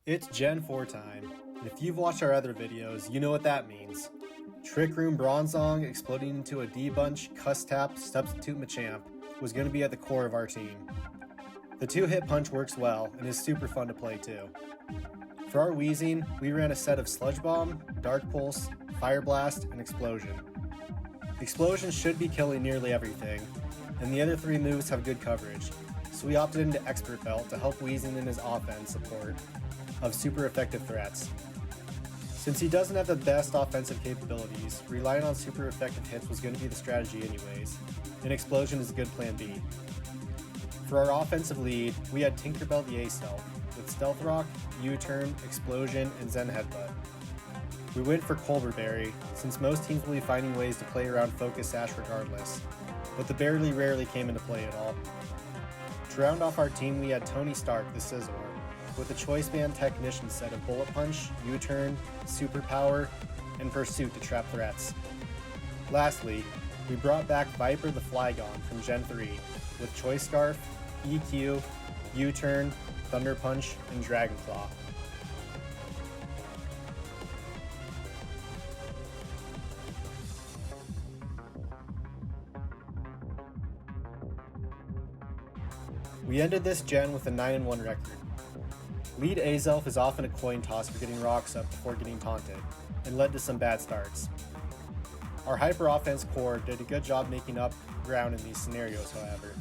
It's Gen 4 time, and if you've watched our other videos, you know what that means. Trick Room Bronzong exploding into a D-Bunch, Cuss-Tap, Substitute Machamp was going to be at the core of our team. The two-hit punch works well and is super fun to play too. For our Weezing, we ran a set of Sludge Bomb, Dark Pulse, Fire Blast, and Explosion. Explosion should be killing nearly everything, and the other three moves have good coverage, so we opted into Expert Belt to help Weezing in his offense support of super effective threats. Since he doesn't have the best offensive capabilities, relying on super effective hits was going to be the strategy anyways, and Explosion is a good plan B. For our offensive lead, we had Tinkerbell the A-Stealth, with Stealth Rock, U-Turn, Explosion, and Zen Headbutt. We went for Colberberry, since most teams will be finding ways to play around Focus Sash regardless, but the barely rarely came into play at all. To round off our team, we had Tony Stark the Scizor, with a Choice Band Technician set of Bullet Punch, U-Turn, Superpower, and Pursuit to trap threats. Lastly, we brought back Viper the Flygon from Gen 3, with Choice Scarf, EQ, U-Turn, Thunder Punch, and Dragon Claw. We ended this gen with a 9-1 record. Lead Azelf is often a coin toss for getting rocks up before getting taunted, and led to some bad starts. Our hyper offense core did a good job making up ground in these scenarios, however.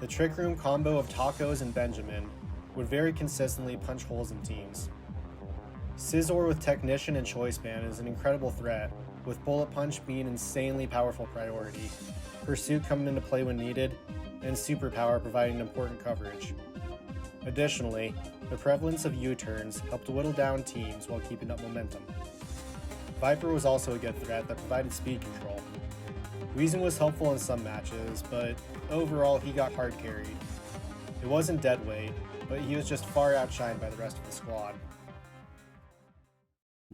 The Trick Room combo of Tacos and Benjamin would very consistently punch holes in teams. Scizor with Technician and Choice Band is an incredible threat, with Bullet Punch being an insanely powerful priority, Pursuit coming into play when needed, and Superpower providing important coverage. Additionally, the prevalence of U-turns helped whittle down teams while keeping up momentum. Viper was also a good threat that provided speed control. Weezing was helpful in some matches, but overall he got hard carried. It wasn't dead weight, but he was just far outshined by the rest of the squad.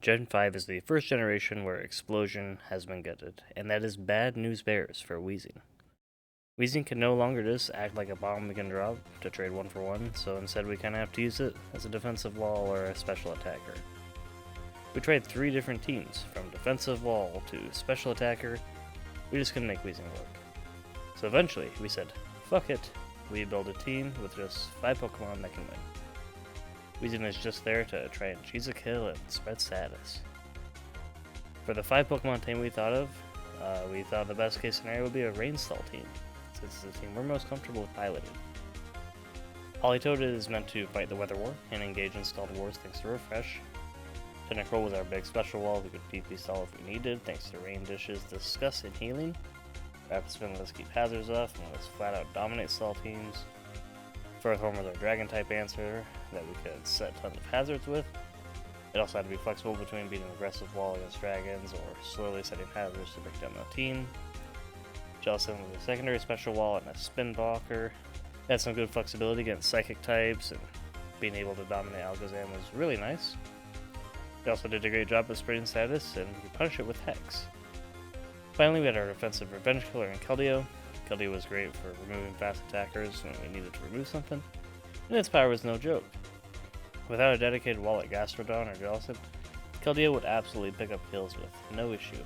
Gen 5 is the first generation where Explosion has been gutted, and that is bad news bears for Weezing. Weezing can no longer just act like a bomb we can drop to trade 1-for-1, so instead we kinda have to use it as a defensive wall or a special attacker. We tried 3 different teams, from defensive wall to special attacker. We just couldn't make Weezing work. So eventually we said, fuck it, we build a team with just 5 Pokemon that can win. Weezing is just there to try and cheese a kill and spread status. For the 5 Pokemon team we thought the best case scenario would be a Rain Stall team. This is the team we're most comfortable with piloting. Politoed is meant to fight the Weather War and engage in stalled wars thanks to Refresh. Tentacruel was our big special wall we could DP stall if we needed thanks to Rain Dish's Disgust and Healing. Rapid Spin lets us keep hazards off and let us flat out dominate stall teams. Firthorn was our Dragon type answer that we could set tons of hazards with. It also had to be flexible between being an aggressive wall against dragons or slowly setting hazards to break down the team. Jellicent was a secondary special wall and a spin blocker. It had some good flexibility against psychic types, and being able to dominate Alakazam was really nice. It also did a great job of spreading status, and we punished it with Hex. Finally, we had our defensive Revenge Killer in Keldeo. Keldeo was great for removing fast attackers when we needed to remove something, and its power was no joke. Without a dedicated wall like Gastrodon or Jellicent, Keldeo would absolutely pick up kills with no issue.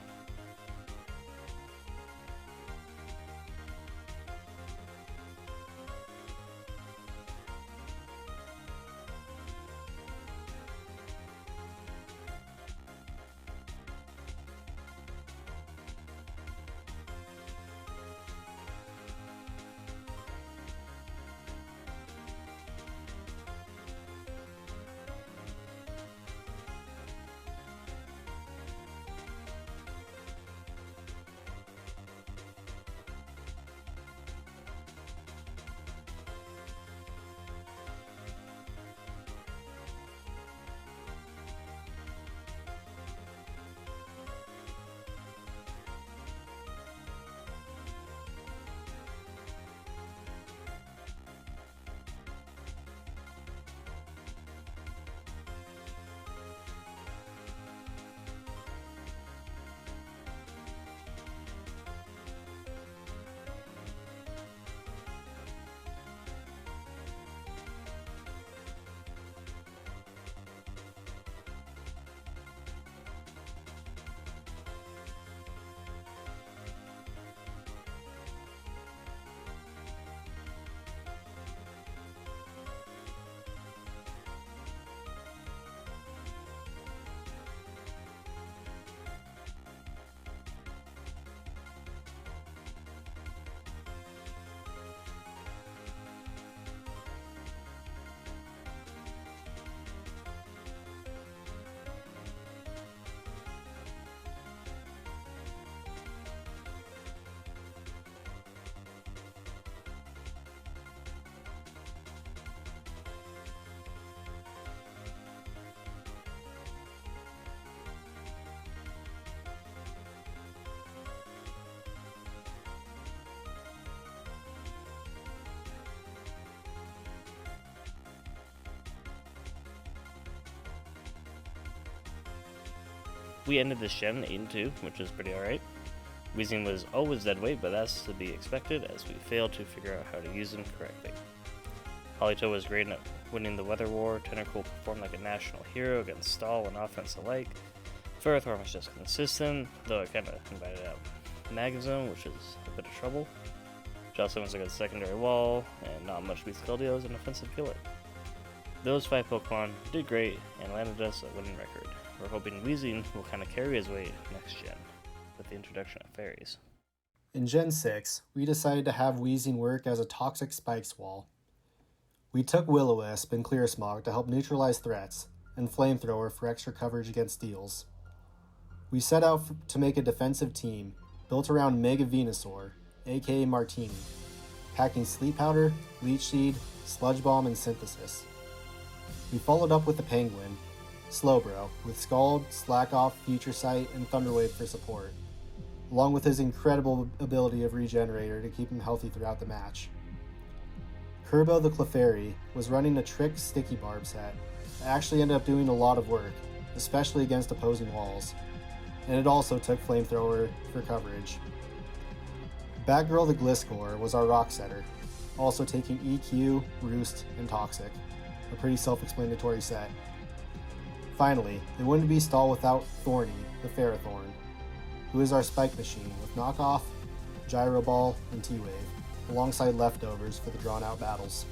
We ended this gen 8-2, which is pretty alright. Weezing was always dead weight, but that's to be expected as we failed to figure out how to use him correctly. Hollytoe was great at winning the Weather War, Tentacool performed like a national hero against stall and offense alike. Ferrothorn was just consistent, though it kinda invited out Magazone, which is a bit of trouble. Jocelyn was a good secondary wall, and not much beats Keldeo as an offensive killer. Those 5 Pokemon did great and landed us a winning record. We're hoping Weezing will kinda carry his weight next gen, with the introduction of fairies. In Gen 6, we decided to have Weezing work as a Toxic Spikes wall. We took Will-O-Wisp and Clear Smog to help neutralize threats, and Flamethrower for extra coverage against steals. We set out to make a defensive team built around Mega Venusaur, aka Martini, packing Sleep Powder, Leech Seed, Sludge Bomb, and Synthesis. We followed up with the Penguin, Slowbro, with Scald, Slack Off, Future Sight, and Thunderwave for support, along with his incredible ability of Regenerator to keep him healthy throughout the match. Kerbo the Clefairy was running a Trick Sticky Barb set that actually ended up doing a lot of work, especially against opposing walls, and it also took Flamethrower for coverage. Batgirl the Gliscor was our Rock Setter, also taking EQ, Roost, and Toxic, a pretty self-explanatory set. Finally, it wouldn't be Stall without Thorny the Ferrothorn, who is our Spike Machine with Knockoff, Gyro Ball, and T-Wave, alongside leftovers for the drawn-out battles.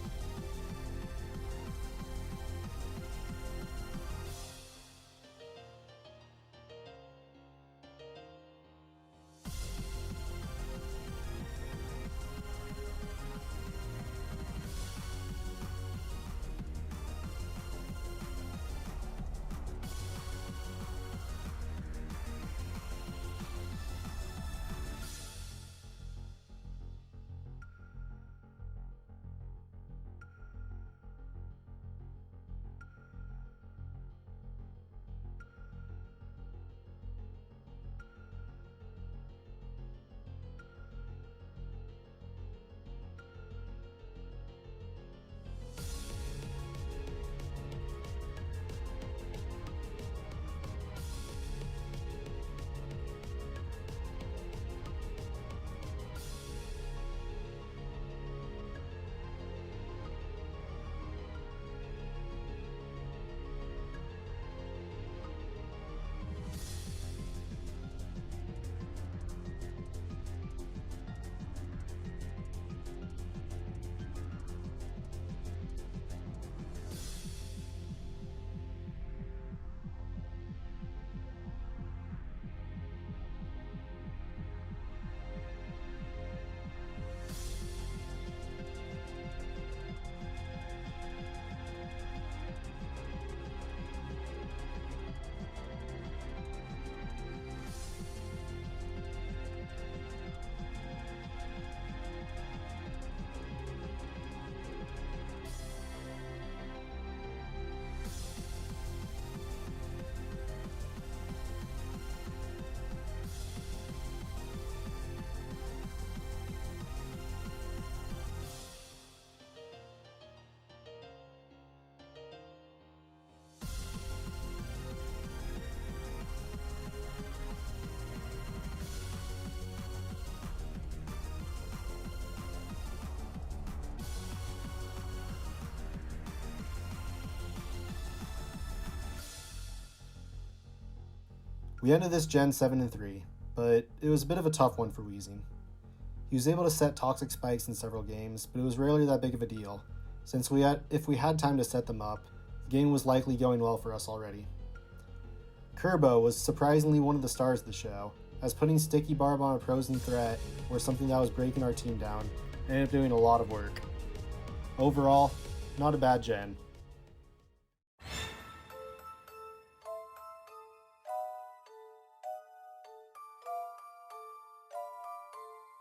We ended this gen 7-3, but it was a bit of a tough one for Weezing. He was able to set Toxic Spikes in several games, but it was rarely that big of a deal, since if we had time to set them up, the game was likely going well for us already. Kerbo was surprisingly one of the stars of the show, as putting Sticky Barb on a Frozen threat was something that was breaking our team down, and ended up doing a lot of work. Overall, not a bad gen,